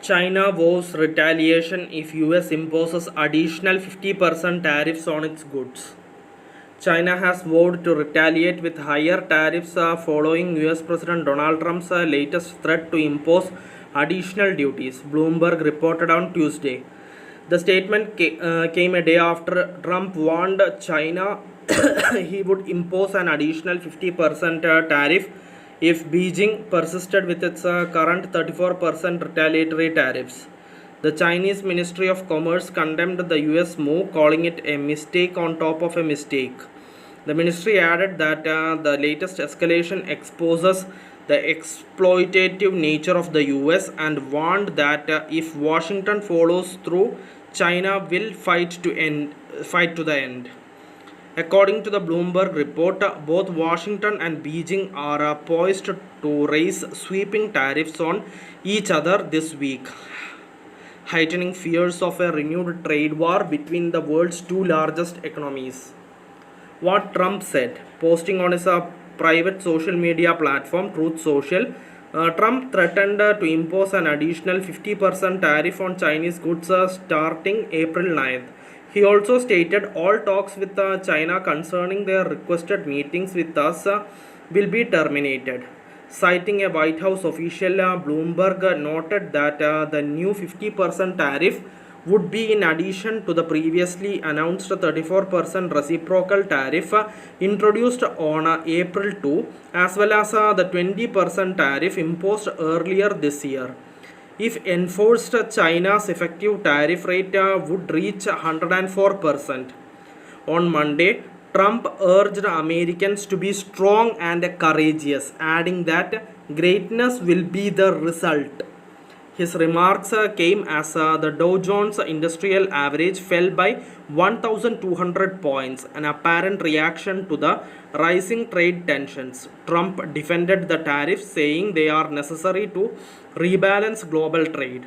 China vows retaliation if US imposes additional 50% tariffs on its goods. China has vowed to retaliate with higher tariffs following US President Donald Trump's latest threat to impose additional duties, Bloomberg reported on Tuesday. The statement came a day after Trump warned China he would impose an additional 50% tariff if Beijing persisted with its current 34% retaliatory tariffs. The Chinese Ministry of Commerce condemned the US move, calling it a mistake on top of a mistake. The ministry added that the latest escalation exposes the exploitative nature of the US and warned that if Washington follows through, China will fight to the end. According to the Bloomberg report, both Washington and Beijing are poised to raise sweeping tariffs on each other this week, heightening fears of a renewed trade war between the world's two largest economies. What Trump said, posting on his private social media platform Truth Social, Trump threatened to impose an additional 50% tariff on Chinese goods starting April 9th. He also stated all talks with China concerning their requested meetings with us will be terminated. Citing a White House official, Bloomberg noted that the new 50% tariff would be in addition to the previously announced 34% reciprocal tariff introduced on April 2, as well as the 20% tariff imposed earlier this year. If enforced, China's effective tariff rate would reach 104%. On Monday, Trump urged Americans to be strong and courageous, adding that greatness will be the result. His remarks came as the Dow Jones Industrial Average fell by 1,200 points, an apparent reaction to the rising trade tensions. Trump defended the tariffs, saying they are necessary to rebalance global trade.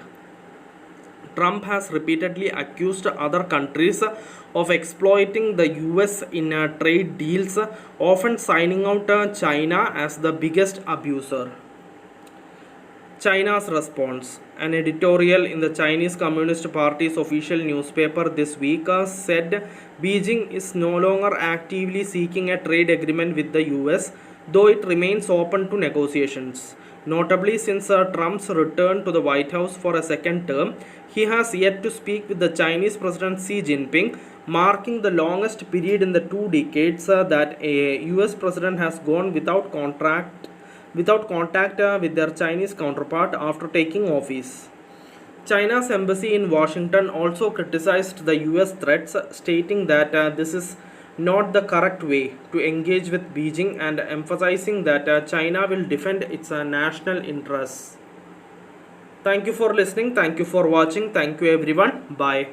Trump has repeatedly accused other countries of exploiting the US in trade deals, often signing out China as the biggest abuser. China's response. An editorial in the Chinese Communist Party's official newspaper this week said Beijing is no longer actively seeking a trade agreement with the US, though it remains open to negotiations. Notably, since Trump's return to the White House for a second term, he has yet to speak with the Chinese President Xi Jinping, marking the longest period in the 2 decades that a US president has gone without contact with their Chinese counterpart after taking office. China's embassy in Washington also criticized the US threats, stating that this is not the correct way to engage with Beijing and emphasizing that China will defend its national interests. Thank you for listening. Thank you for watching. Thank you everyone. Bye.